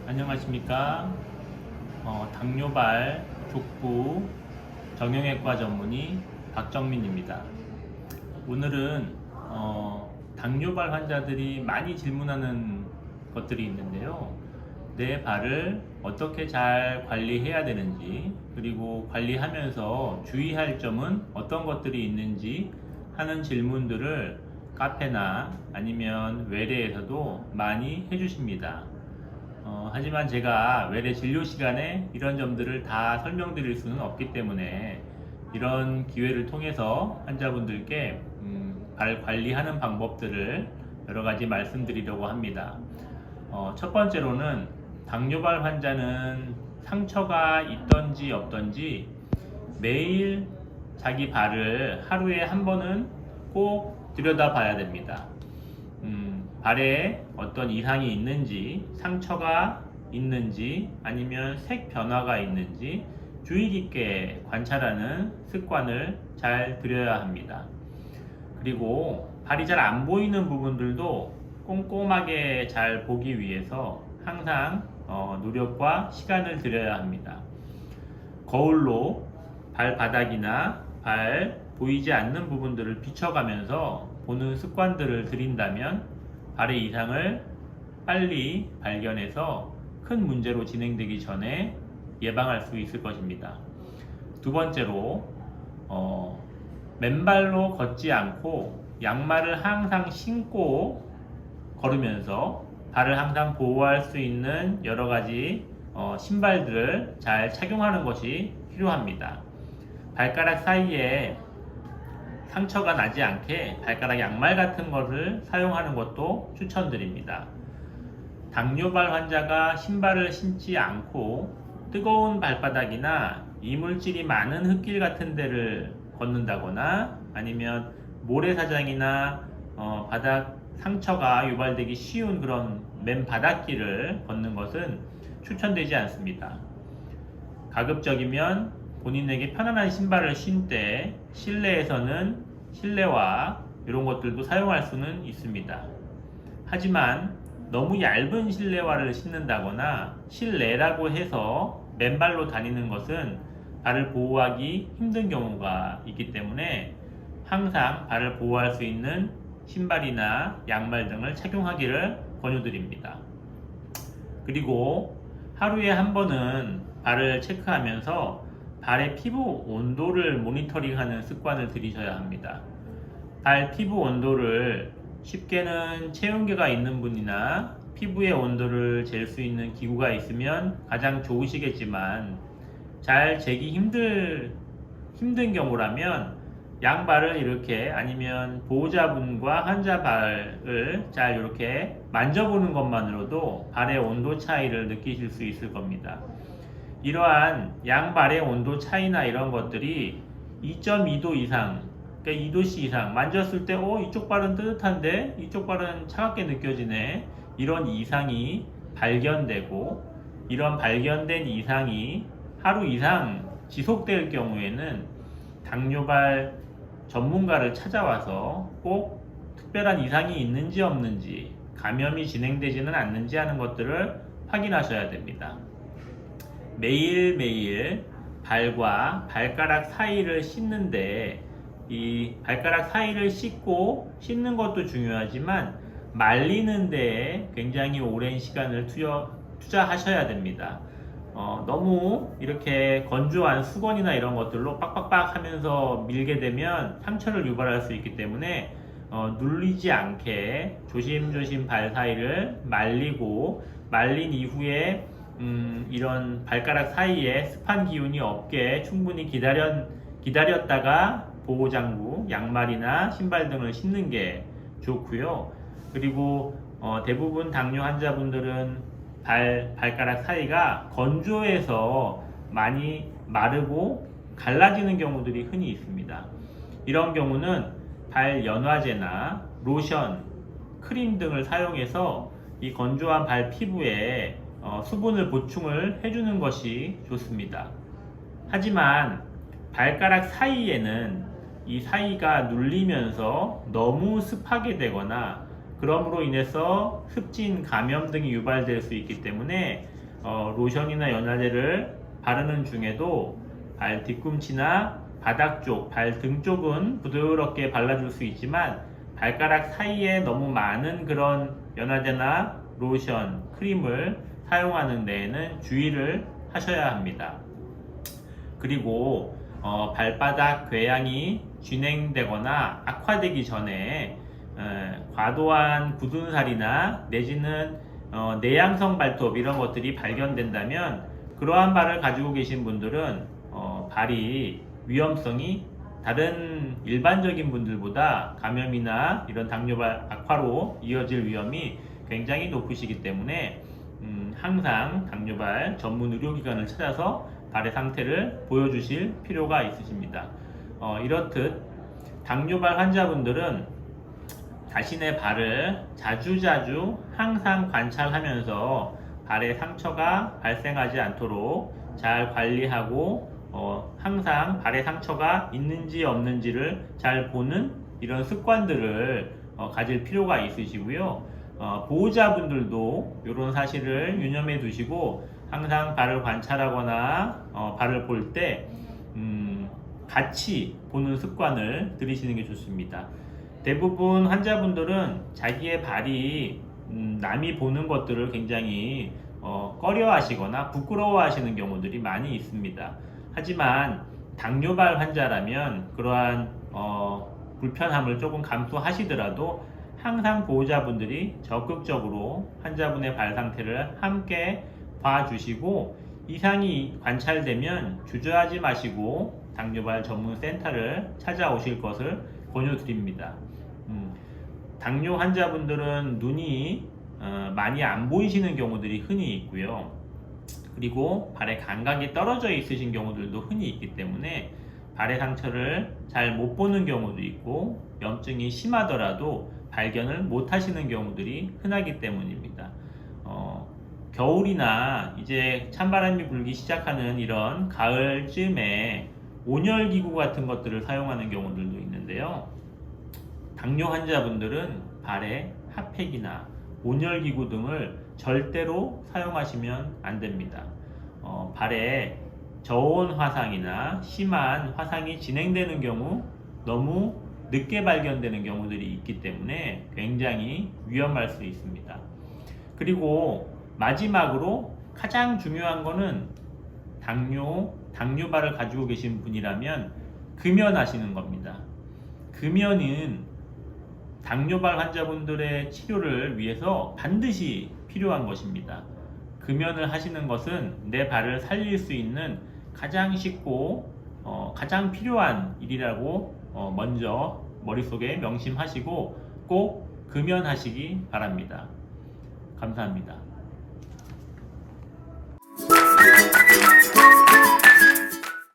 안녕하십니까. 당뇨발 족부 정형외과 전문의 박정민입니다. 오늘은 당뇨발 환자들이 많이 질문하는 것들이 있는데요. 내 발을 어떻게 잘 관리해야 되는지, 그리고 관리하면서 주의할 점은 어떤 것들이 있는지 하는 질문들을 카페나 아니면 외래에서도 많이 해주십니다. 하지만 제가 외래 진료 시간에 이런 점들을 다 설명드릴 수는 없기 때문에 이런 기회를 통해서 환자분들께 발 관리하는 방법들을 여러 가지 말씀드리려고 합니다. 첫 번째로는 당뇨발 환자는 상처가 있던지 없던지 매일 자기 발을 하루에 한 번은 꼭 들여다 봐야 됩니다. 발에 어떤 이상이 있는지, 상처가 있는지, 아니면 색 변화가 있는지 주의 깊게 관찰하는 습관을 잘 들여야 합니다. 그리고 발이 잘 안 보이는 부분들도 꼼꼼하게 잘 보기 위해서 항상 노력과 시간을 들여야 합니다. 거울로 발바닥이나 발 보이지 않는 부분들을 비춰가면서 보는 습관들을 들인다면 발의 이상을 빨리 발견해서 큰 문제로 진행되기 전에 예방할 수 있을 것입니다. 두 번째로 맨발로 걷지 않고 양말을 항상 신고 걸으면서 발을 항상 보호할 수 있는 여러 가지 신발들을 잘 착용하는 것이 필요합니다. 발가락 사이에 상처가 나지 않게 발가락 양말 같은 것을 사용하는 것도 추천드립니다. 당뇨발 환자가 신발을 신지 않고 뜨거운 발바닥이나 이물질이 많은 흙길 같은 데를 걷는다거나 아니면 모래사장이나 바닥 상처가 유발되기 쉬운 그런 맨바닥길을 걷는 것은 추천되지 않습니다. 가급적이면 본인에게 편안한 신발을 신 때 실내에서는 실내화 이런 것들도 사용할 수는 있습니다. 하지만 너무 얇은 실내화를 신는다거나 실내라고 해서 맨발로 다니는 것은 발을 보호하기 힘든 경우가 있기 때문에 항상 발을 보호할 수 있는 신발이나 양말 등을 착용하기를 권유드립니다. 그리고 하루에 한 번은 발을 체크하면서 발의 피부 온도를 모니터링하는 습관을 들이셔야 합니다. 발 피부 온도를 쉽게는 체온계가 있는 분이나 피부의 온도를 잴 수 있는 기구가 있으면 가장 좋으시겠지만 잘 재기 힘든 경우라면 양발을 이렇게 아니면 보호자분과 환자 발을 잘 이렇게 만져보는 것만으로도 발의 온도 차이를 느끼실 수 있을 겁니다. 이러한 양발의 온도 차이나 이런 것들이 2.2도 이상, 그러니까 2도씨 이상 만졌을 때 이쪽 발은 뜨뜻한데 이쪽 발은 차갑게 느껴지네, 이런 이상이 발견되고 이런 발견된 이상이 하루 이상 지속될 경우에는 당뇨발 전문가를 찾아와서 꼭 특별한 이상이 있는지 없는지, 감염이 진행되지는 않는지 하는 것들을 확인하셔야 됩니다. 매일매일 발과 발가락 사이를 씻는데 이 발가락 사이를 씻고 씻는 것도 중요하지만 말리는 데에 굉장히 오랜 시간을 투자하셔야 됩니다. 너무 이렇게 건조한 수건이나 이런 것들로 빡빡빡 하면서 밀게 되면 상처를 유발할 수 있기 때문에 눌리지 않게 조심조심 발 사이를 말리고, 말린 이후에 이런 발가락 사이에 습한 기운이 없게 충분히 기다렸다가 보호장구, 양말이나 신발 등을 신는 게 좋고요. 그리고 대부분 당뇨 환자분들은 발가락 사이가 건조해서 많이 마르고 갈라지는 경우들이 흔히 있습니다. 이런 경우는 발 연화제나 로션, 크림 등을 사용해서 이 건조한 발 피부에 수분을 보충을 해주는 것이 좋습니다. 하지만 발가락 사이에는 이 사이가 눌리면서 너무 습하게 되거나 그러므로 인해서 습진, 감염 등이 유발될 수 있기 때문에 로션이나 연화제를 바르는 중에도 발 뒤꿈치나 바닥 쪽, 발 등 쪽은 부드럽게 발라줄 수 있지만 발가락 사이에 너무 많은 그런 연화제나 로션, 크림을 사용하는 데에는 주의를 하셔야 합니다. 그리고 발바닥 궤양이 진행되거나 악화되기 전에 과도한 굳은 살이나 내지는 내향성 발톱 이런 것들이 발견된다면 그러한 발을 가지고 계신 분들은 발이 위험성이 다른 일반적인 분들보다 감염이나 이런 당뇨발 악화로 이어질 위험이 굉장히 높으시기 때문에 항상 당뇨발 전문 의료기관을 찾아서 발의 상태를 보여주실 필요가 있으십니다. 이렇듯 당뇨발 환자분들은 자신의 발을 자주자주 항상 관찰하면서 발에 상처가 발생하지 않도록 잘 관리하고 항상 발에 상처가 있는지 없는지를 잘 보는 이런 습관들을 가질 필요가 있으시고요. 보호자분들도 이런 사실을 유념해 두시고 항상 발을 관찰하거나 발을 볼 때 같이 보는 습관을 들이시는 게 좋습니다. 대부분 환자분들은 자기의 발이 남이 보는 것들을 굉장히 꺼려 하시거나 부끄러워 하시는 경우들이 많이 있습니다. 하지만 당뇨발 환자라면 그러한 불편함을 조금 감수하시더라도 항상 보호자분들이 적극적으로 환자분의 발 상태를 함께 봐주시고 이상이 관찰되면 주저하지 마시고 당뇨발 전문 센터를 찾아오실 것을 권유드립니다. 당뇨 환자분들은 눈이 많이 안 보이시는 경우들이 흔히 있고요. 그리고 발에 감각이 떨어져 있으신 경우들도 흔히 있기 때문에 발의 상처를 잘 못 보는 경우도 있고 염증이 심하더라도 발견을 못 하시는 경우들이 흔하기 때문입니다. 겨울이나 이제 찬바람이 불기 시작하는 이런 가을쯤에 온열기구 같은 것들을 사용하는 경우들도 있는데요. 당뇨 환자분들은 발에 핫팩이나 온열기구 등을 절대로 사용하시면 안 됩니다. 발에 저온 화상이나 심한 화상이 진행되는 경우 너무 늦게 발견되는 경우들이 있기 때문에 굉장히 위험할 수 있습니다. 그리고 마지막으로 가장 중요한 거는 당뇨발을 가지고 계신 분이라면 금연하시는 겁니다. 금연은 당뇨발 환자분들의 치료를 위해서 반드시 필요한 것입니다. 금연을 하시는 것은 내 발을 살릴 수 있는 가장 쉽고 가장 필요한 일이라고 먼저 머릿속에 명심하시고 꼭 금연하시기 바랍니다. 감사합니다.